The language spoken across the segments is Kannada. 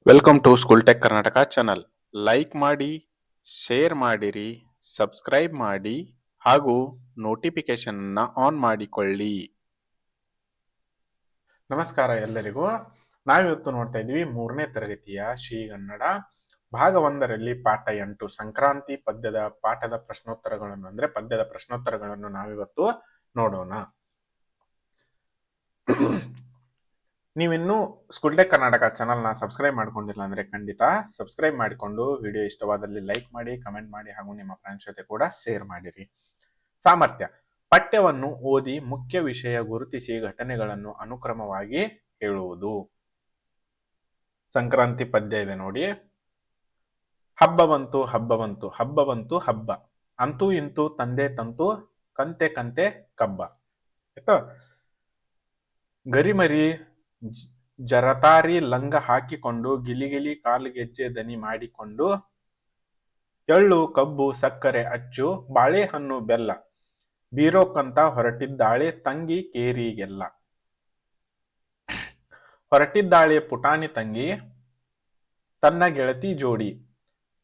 Welcome to school tech Karnataka channel. Like ಮಾಡಿ, ಶೇರ್ ಮಾಡಿರಿ, ಸಬ್ಸ್ಕ್ರೈಬ್ ಮಾಡಿ ಹಾಗೂ ನೋಟಿಫಿಕೇಶನ್ ಆನ್ ಮಾಡಿಕೊಳ್ಳಿ. ನಮಸ್ಕಾರ ಎಲ್ಲರಿಗೂ. ನಾವಿವತ್ತು ನೋಡ್ತಾ ಇದ್ವಿ 3ನೇ ತರಗತಿಯ ಶ್ರೀಗನ್ನಡ ಭಾಗ 1ರಲ್ಲಿ ಪಾಠ 8 ಸಂಕ್ರಾಂತಿ ಪದ್ಯದ ಪಾಠದ ಪ್ರಶ್ನೋತ್ತರಗಳನ್ನು ಅಂದ್ರೆ ಪದ್ಯದ ಪ್ರಶ್ನೋತ್ತರಗಳನ್ನು ನಾವಿವತ್ತು ನೋಡೋಣ. ನೀವಿನ್ನೂ ಸ್ಕೂಲ್ ಟೆಕ್ ಕರ್ನಾಟಕ ಚಾನಲ್ನ ಸಬ್ಸ್ಕ್ರೈಬ್ ಮಾಡ್ಕೊಂಡಿಲ್ಲ ಅಂದ್ರೆ ಖಂಡಿತ ಸಬ್ಸ್ಕ್ರೈಬ್ ಮಾಡಿಕೊಂಡು ವಿಡಿಯೋ ಇಷ್ಟವಾದಲ್ಲಿ ಲೈಕ್ ಮಾಡಿ, ಕಮೆಂಟ್ ಮಾಡಿ ಹಾಗೂ ನಿಮ್ಮ ಫ್ರೆಂಡ್ಸ್ ಜೊತೆ ಕೂಡ ಶೇರ್ ಮಾಡಿರಿ. ಸಾಮರ್ಥ್ಯ: ಪಠ್ಯವನ್ನು ಓದಿ ಮುಖ್ಯ ವಿಷಯ ಗುರುತಿಸಿ ಘಟನೆಗಳನ್ನು ಅನುಕ್ರಮವಾಗಿ ಹೇಳುವುದು. ಸಂಕ್ರಾಂತಿ ಪದ್ಯ ಇದೆ ನೋಡಿ. ಹಬ್ಬ ಬಂತು ಹಬ್ಬ ಬಂತು ಹಬ್ಬ ಬಂತು ಹಬ್ಬ, ಅಂತೂ ಇಂತೂ ತಂದೆ ತಂತು ಕಂತೆ ಕಂತೆ ಕಬ್ಬ. ಆಯ್ತಾ? ಗರಿಮರಿ ಜರತಾರಿ ಲಂಗ ಹಾಕಿಕೊಂಡು ಗಿಲಿಗಿಲಿ ಕಾಲುಗೆಜ್ಜೆ ದನಿ ಮಾಡಿಕೊಂಡು, ಎಳ್ಳು ಕಬ್ಬು ಸಕ್ಕರೆ ಅಚ್ಚು ಬಾಳೆಹಣ್ಣು ಬೆಲ್ಲ, ಬೀರೋಕ್ಕಂತ ಹೊರಟಿದ್ದಾಳೆ ತಂಗಿ ಕೇರಿಗೆಲ್ಲ. ಹೊರಟಿದ್ದಾಳೆ ಪುಟಾಣಿ ತಂಗಿ ತನ್ನ ಗೆಳತಿ ಜೋಡಿ,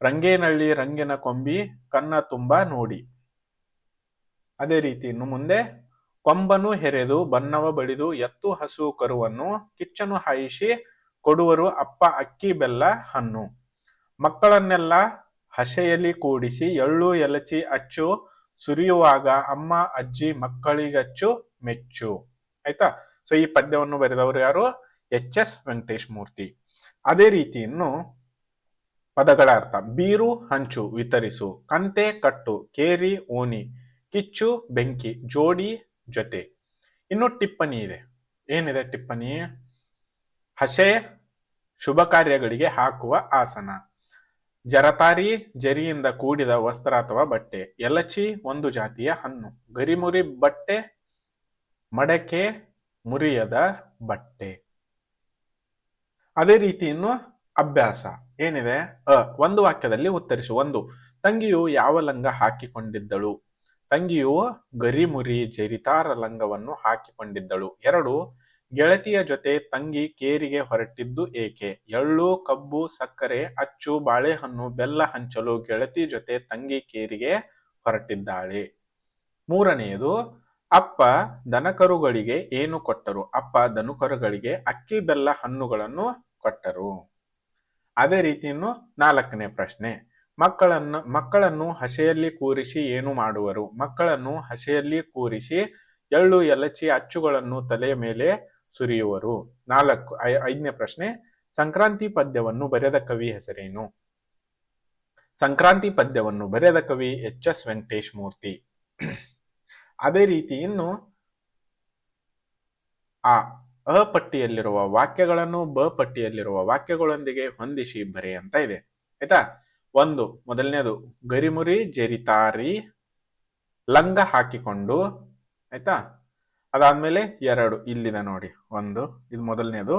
ರಂಗೇನಳ್ಳಿ ರಂಗಿನ ಕೊಂಬಿ ಕನ್ನ ತುಂಬ ನೋಡಿ. ಅದೇ ರೀತಿ ಇನ್ನು ಮುಂದೆ, ಕೊಂಬನು ಹೆರೆದು ಬನ್ನವ ಬಳಿದು ಎತ್ತು ಹಸು ಕರುವನ್ನು ಕಿಚ್ಚನು ಹಾಯಿಸಿ ಕೊಡುವರು ಅಪ್ಪ ಅಕ್ಕಿ ಬೆಲ್ಲ ಹಣ್ಣು, ಮಕ್ಕಳನ್ನೆಲ್ಲ ಹಸೆಯಲ್ಲಿ ಕೂಡಿಸಿ ಎಳ್ಳು ಎಲಚಿ ಅಚ್ಚು ಸುರಿಯುವಾಗ ಅಮ್ಮ ಅಜ್ಜಿ ಮಕ್ಕಳಿಗಚ್ಚು ಮೆಚ್ಚು. ಆಯ್ತಾ? ಸೊ ಈ ಪದ್ಯವನ್ನು ಬರೆದವರು ಯಾರು? ಎಚ್.ಎಸ್. ವೆಂಕಟೇಶ್ ಮೂರ್ತಿ. ಅದೇ ರೀತಿ ಇನ್ನು ಪದಗಳ ಅರ್ಥ: ಬೀರು ಹಂಚು ವಿತರಿಸು, ಕಂತೆ ಕಟ್ಟು, ಕೇರಿ ಓಣಿ, ಕಿಚ್ಚು ಬೆಂಕಿ, ಜೋಡಿ ಜೊತೆ. ಇನ್ನು ಟಿಪ್ಪಣಿ ಇದೆ. ಏನಿದೆ ಟಿಪ್ಪಣಿ? ಹಸೆ ಶುಭ ಕಾರ್ಯಗಳಿಗೆ ಹಾಕುವ ಆಸನ, ಜರತಾರಿ ಜರಿಯಿಂದ ಕೂಡಿದ ವಸ್ತ್ರ ಅಥವಾ ಬಟ್ಟೆ, ಎಲಚಿ ಒಂದು ಜಾತಿಯ ಹಣ್ಣು, ಗರಿಮುರಿ ಬಟ್ಟೆ ಮಡಕೆ ಮುರಿಯದ ಬಟ್ಟೆ. ಅದೇ ರೀತಿ ಇನ್ನು ಅಭ್ಯಾಸ ಏನಿದೆ? ಒಂದು ವಾಕ್ಯದಲ್ಲಿ ಉತ್ತರಿಸು. 1. ತಂಗಿಯು ಯಾವ ಲಂಗ ಹಾಕಿಕೊಂಡಿದ್ದಳು? ತಂಗಿಯು ಗರಿಮುರಿ ಜರಿತಾರ ಲಂಗವನ್ನು ಹಾಕಿಕೊಂಡಿದ್ದಳು. 2. ಗೆಳತಿಯ ಜೊತೆ ತಂಗಿ ಕೇರಿಗೆ ಹೊರಟಿದ್ದು ಏಕೆ? ಎಳ್ಳು ಕಬ್ಬು ಸಕ್ಕರೆ ಅಚ್ಚು ಬಾಳೆಹಣ್ಣು ಬೆಲ್ಲ ಹಂಚಲು ಗೆಳತಿ ಜೊತೆ ತಂಗಿ ಕೇರಿಗೆ ಹೊರಟಿದ್ದಾಳೆ. 3ನೇದು, ಅಪ್ಪ ದನಕರುಗಳಿಗೆ ಏನು ಕೊಟ್ಟರು? ಅಪ್ಪ ದನಕರುಗಳಿಗೆ ಅಕ್ಕಿ ಬೆಲ್ಲ ಹಣ್ಣುಗಳನ್ನು ಕೊಟ್ಟರು. ಅದೇ ರೀತಿ ಇನ್ನು 4ನೇ ಪ್ರಶ್ನೆ, ಮಕ್ಕಳನ್ನು ಹಸೆಯಲ್ಲಿ ಕೂರಿಸಿ ಏನು ಮಾಡುವರು? ಮಕ್ಕಳನ್ನು ಹಸೆಯಲ್ಲಿ ಕೂರಿಸಿ ಎಳ್ಳು ಎಲಚಿ ಅಚ್ಚುಗಳನ್ನು ತಲೆಯ ಮೇಲೆ ಸುರಿಯುವರು. 5ನೇ ಪ್ರಶ್ನೆ, ಸಂಕ್ರಾಂತಿ ಪದ್ಯವನ್ನು ಬರೆದ ಕವಿ ಹೆಸರೇನು? ಸಂಕ್ರಾಂತಿ ಪದ್ಯವನ್ನು ಬರೆದ ಕವಿ ಎಚ್.ಎಸ್. ವೆಂಕಟೇಶ್ ಮೂರ್ತಿ. ಅದೇ ರೀತಿ ಇನ್ನು ಅ ಪಟ್ಟಿಯಲ್ಲಿರುವ ವಾಕ್ಯಗಳನ್ನು ಬ ಪಟ್ಟಿಯಲ್ಲಿರುವ ವಾಕ್ಯಗಳೊಂದಿಗೆ ಹೊಂದಿಸಿ ಬರೆ ಅಂತ ಇದೆ. ಆಯ್ತಾ? 1. ಮೊದಲನೇದು, ಗರಿಮುರಿ ಜರಿತಾರಿ ಲಂಗ ಹಾಕಿಕೊಂಡು. ಆಯ್ತಾ? ಅದಾದ್ಮೇಲೆ 2 ಇಲ್ಲಿದೆ ನೋಡಿ. 1 ಇದು ಮೊದಲನೇದು.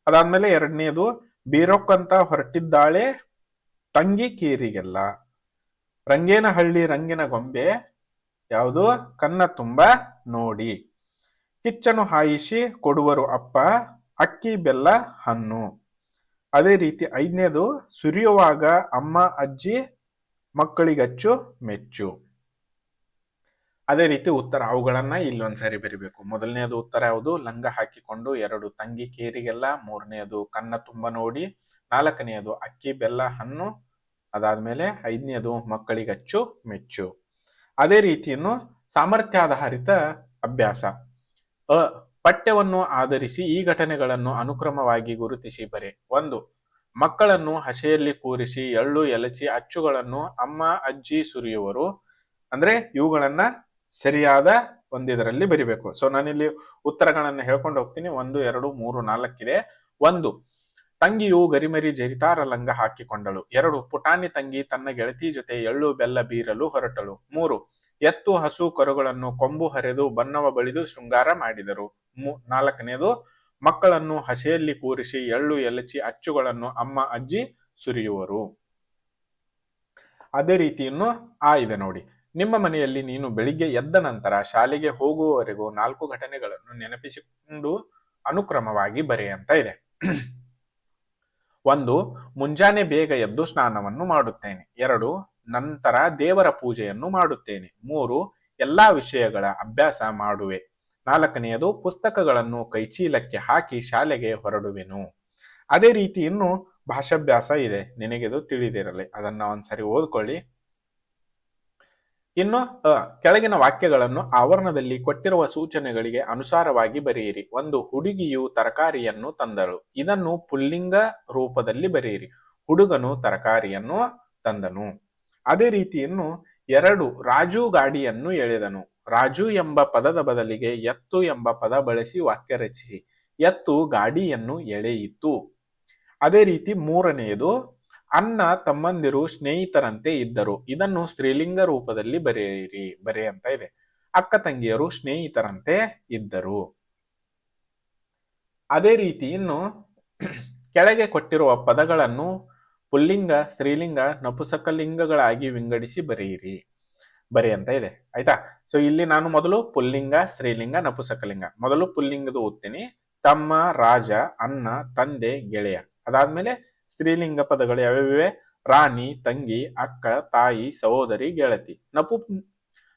ಅದಾದ್ಮೇಲೆ 2ನೇದು, ಬೀರೊಕ್ಕಂತ ಹೊರಟಿದ್ದಾಳೆ ತಂಗಿ ಕೇರಿಗೆಲ್ಲ. ರಂಗೇನಹಳ್ಳಿ ರಂಗಿನ ಗೊಂಬೆ ಯಾವುದು? ಕನ್ನ ತುಂಬ ನೋಡಿ. ಕಿಚ್ಚನು ಹಾಯಿಸಿ ಕೊಡುವರು ಅಪ್ಪ ಅಕ್ಕಿ ಬೆಲ್ಲ ಹಣ್ಣು. ಅದೇ ರೀತಿ 5ನೇದು, ಸುರಿಯುವಾಗ ಅಮ್ಮ ಅಜ್ಜಿ ಮಕ್ಕಳಿಗಚ್ಚು ಮೆಚ್ಚು. ಅದೇ ರೀತಿ ಉತ್ತರ ಅವುಗಳನ್ನ ಇಲ್ಲೊಂದ್ಸರಿ ಬರಿಬೇಕು. ಮೊದಲನೇದು ಉತ್ತರ ಯಾವುದು? ಲಂಗ ಹಾಕಿಕೊಂಡು. 2 ತಂಗಿ ಕೇರಿಗೆಲ್ಲ. 3ನೇದು ಕನ್ನ ತುಂಬ ನೋಡಿ. 4ನೇದು ಅಕ್ಕಿ ಬೆಲ್ಲ ಹಣ್ಣು. ಅದಾದ್ಮೇಲೆ 5ನೇದು ಮಕ್ಕಳಿಗಚ್ಚು ಮೆಚ್ಚು. ಅದೇ ರೀತಿಯನ್ನು ಸಾಮರ್ಥ್ಯಾಧಾರಿತ ಅಭ್ಯಾಸ. ಪಠ್ಯವನ್ನು ಆಧರಿಸಿ ಈ ಘಟನೆಗಳನ್ನು ಅನುಕ್ರಮವಾಗಿ ಗುರುತಿಸಿ ಬರೆ. 1. ಮಕ್ಕಳನ್ನು ಹಸೆಯಲ್ಲಿ ಕೂರಿಸಿ ಎಳ್ಳು ಎಲಚಿ ಅಚ್ಚುಗಳನ್ನು ಅಮ್ಮ ಅಜ್ಜಿ ಸುರಿಯುವರು. ಅಂದ್ರೆ ಇವುಗಳನ್ನ ಸರಿಯಾದ ಒಂದಿದರಲ್ಲಿ ಬರಿಬೇಕು. ಸೊ ನಾನಿಲ್ಲಿ ಉತ್ತರಗಳನ್ನ ಹೇಳ್ಕೊಂಡು ಹೋಗ್ತೀನಿ. 1, 2, 3, 4 ಇದೆ. 1. ತಂಗಿಯು ಗರಿಮರಿ ಜರಿತಾರ ಲಂಗ ಹಾಕಿಕೊಂಡಳು. 2. ಪುಟಾಣಿ ತಂಗಿ ತನ್ನ ಗೆಳತಿ ಜೊತೆ ಎಳ್ಳು ಬೆಲ್ಲ ಬೀರಲು ಹೊರಟಳು. 3. ಎತ್ತು ಹಸು ಕರುಗಳನ್ನು ಕೊಂಬು ಹರಿದು ಬನ್ನವ ಬಳಿದು ಶೃಂಗಾರ ಮಾಡಿದರು. 4ನೇದು, ಮಕ್ಕಳನ್ನು ಹಸೆಯಲ್ಲಿ ಕೂರಿಸಿ ಎಳ್ಳು ಎಲಚಿ ಅಚ್ಚುಗಳನ್ನು ಅಮ್ಮ ಅಜ್ಜಿ ಸುರಿಯುವರು. ಅದೇ ರೀತಿ ಇನ್ನು ಇದೆ ನೋಡಿ. ನಿಮ್ಮ ಮನೆಯಲ್ಲಿ ನೀನು ಬೆಳಿಗ್ಗೆ ಎದ್ದ ನಂತರ ಶಾಲೆಗೆ ಹೋಗುವವರೆಗೂ 4 ಘಟನೆಗಳನ್ನು ನೆನಪಿಸಿಕೊಂಡು ಅನುಕ್ರಮವಾಗಿ ಬರೆ ಅಂತ ಇದೆ. 1. ಮುಂಜಾನೆ ಬೇಗ ಎದ್ದು ಸ್ನಾನವನ್ನು ಮಾಡುತ್ತೇನೆ. 2. ನಂತರ ದೇವರ ಪೂಜೆಯನ್ನು ಮಾಡುತ್ತೇನೆ. 3. ಎಲ್ಲಾ ವಿಷಯಗಳ ಅಭ್ಯಾಸ ಮಾಡುವೆ. 4ನೇದು ಪುಸ್ತಕಗಳನ್ನು ಕೈಚೀಲಕ್ಕೆ ಹಾಕಿ ಶಾಲೆಗೆ ಹೊರಡುವೆನು. ಅದೇ ರೀತಿ ಇನ್ನು ಭಾಷಾಭ್ಯಾಸ ಇದೆ, ನಿನಗಿದು ತಿಳಿದಿರಲಿ, ಅದನ್ನ ಒಂದ್ಸರಿ ಓದ್ಕೊಳ್ಳಿ. ಇನ್ನು ಕೆಳಗಿನ ವಾಕ್ಯಗಳನ್ನು ಆವರಣದಲ್ಲಿ ಕೊಟ್ಟಿರುವ ಸೂಚನೆಗಳಿಗೆ ಅನುಸಾರವಾಗಿ ಬರೆಯಿರಿ. 1. ಹುಡುಗಿಯು ತರಕಾರಿಯನ್ನು ತಂದಳು. ಇದನ್ನು ಪುಲ್ಲಿಂಗ ರೂಪದಲ್ಲಿ ಬರೆಯಿರಿ. ಹುಡುಗನು ತರಕಾರಿಯನ್ನು ತಂದನು. ಅದೇ ರೀತಿ ಇನ್ನು 2. ರಾಜು ಗಾಡಿಯನ್ನು ಎಳೆದನು. ರಾಜು ಎಂಬ ಪದದ ಬದಲಿಗೆ ಎತ್ತು ಎಂಬ ಪದ ಬಳಸಿ ವಾಕ್ಯ ರಚಿಸಿ. ಎತ್ತು ಗಾಡಿಯನ್ನು ಎಳೆಯಿತು. ಅದೇ ರೀತಿ 3ನೇದು ಅಣ್ಣ ತಮ್ಮಂದಿರು ಸ್ನೇಹಿತರಂತೆ ಇದ್ದರು. ಇದನ್ನು ಸ್ತ್ರೀಲಿಂಗ ರೂಪದಲ್ಲಿ ಬರೆಯಂತ ಇದೆ. ಅಕ್ಕ ತಂಗಿಯರು ಸ್ನೇಹಿತರಂತೆ ಇದ್ದರು. ಅದೇ ರೀತಿ ಇನ್ನು ಕೆಳಗೆ ಕೊಟ್ಟಿರುವ ಪದಗಳನ್ನು ಪುಲ್ಲಿಂಗ, ಸ್ತ್ರೀಲಿಂಗ, ನಪುಸಕಲಿಂಗಗಳಾಗಿ ವಿಂಗಡಿಸಿ ಬರೆಯಂತ ಇದೆ. ಆಯ್ತಾ? ಸೊ ಇಲ್ಲಿ ನಾನು ಮೊದಲು ಪುಲ್ಲಿಂಗ, ಸ್ತ್ರೀಲಿಂಗ, ನಪುಸಕಲಿಂಗ. ಮೊದಲು ಪುಲ್ಲಿಂಗದ ಓದ್ತೀನಿ. ತಮ್ಮ, ರಾಜ, ಅಣ್ಣ, ತಂದೆ, ಗೆಳೆಯ. ಅದಾದ್ಮೇಲೆ ಸ್ತ್ರೀಲಿಂಗ ಪದಗಳು ಯಾವ್ಯಾವಿವೆ? ರಾಣಿ, ತಂಗಿ, ಅಕ್ಕ, ತಾಯಿ, ಸಹೋದರಿ, ಗೆಳತಿ.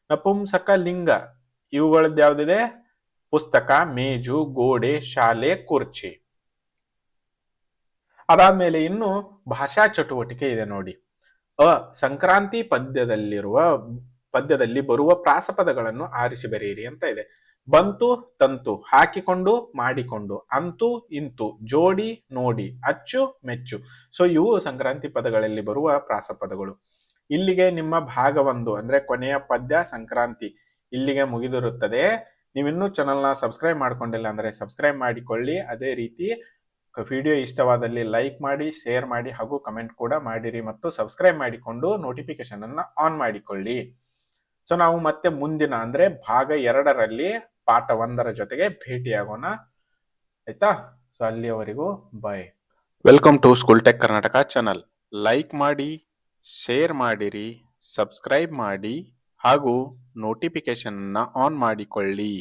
ನಪುಂಸಕಲಿಂಗ ಇವುಗಳದ್ದು ಯಾವ್ದಿದೆ? ಪುಸ್ತಕ, ಮೇಜು, ಗೋಡೆ, ಶಾಲೆ, ಕುರ್ಚಿ. ಅದಾದ್ಮೇಲೆ ಇನ್ನು ಭಾಷಾ ಚಟುವಟಿಕೆ ಇದೆ ನೋಡಿ. ಸಂಕ್ರಾಂತಿ ಪದ್ಯದಲ್ಲಿ ಬರುವ ಪ್ರಾಸಪದಗಳನ್ನು ಆರಿಸಿ ಬರೆಯಿರಿ ಅಂತ ಇದೆ. ಬಂತು, ತಂತು, ಹಾಕಿಕೊಂಡು, ಮಾಡಿಕೊಂಡು, ಅಂತೂ, ಇಂತು, ಜೋಡಿ, ನೋಡಿ, ಅಚ್ಚು, ಮೆಚ್ಚು. ಸೊ ಇವು ಸಂಕ್ರಾಂತಿ ಪದಗಳಲ್ಲಿ ಬರುವ ಪ್ರಾಸಪದಗಳು. ಇಲ್ಲಿಗೆ ನಿಮ್ಮ ಭಾಗ 1 ಅಂದ್ರೆ ಕೊನೆಯ ಪದ್ಯ ಸಂಕ್ರಾಂತಿ ಇಲ್ಲಿಗೆ ಮುಗಿದಿರುತ್ತದೆ. ನೀವಿನ್ನೂ ಚಾನಲ್ನ ಸಬ್ಸ್ಕ್ರೈಬ್ ಮಾಡ್ಕೊಂಡಿಲ್ಲ ಅಂದ್ರೆ ಸಬ್ಸ್ಕ್ರೈಬ್ ಮಾಡಿಕೊಳ್ಳಿ. ಅದೇ ರೀತಿ ವಿಡಿಯೋ ಇಷ್ಟವಾದಲ್ಲಿ ಲೈಕ್ ಮಾಡಿ, ಶೇರ್ ಮಾಡಿ ಹಾಗೂ ಕಮೆಂಟ್ ಕೂಡ ಮಾಡಿರಿ ಮತ್ತು ಸಬ್ಸ್ಕ್ರೈಬ್ ಮಾಡಿಕೊಂಡು ನೋಟಿಫಿಕೇಶನ್ ಅನ್ನ ಆನ್ ಮಾಡಿಕೊಳ್ಳಿ. ಸೊ ನಾವು ಮತ್ತೆ ಮುಂದಿನ ಅಂದ್ರೆ ಭಾಗ 2ರಲ್ಲಿ ಪಾಠ 1ರ ಜೊತೆಗೆ ಭೇಟಿಯಾಗೋಣ. ಆಯ್ತಾ? ಸೊ ಅಲ್ಲಿಯವರೆಗೂ bye. Welcome to school tech Karnataka channel. Like ಮಾಡಿ, ಶೇರ್ ಮಾಡಿರಿ, ಸಬ್ಸ್ಕ್ರೈಬ್ ಮಾಡಿ ಹಾಗೂ ನೋಟಿಫಿಕೇಶನ್ ಅನ್ನ ಆನ್ ಮಾಡಿಕೊಳ್ಳಿ.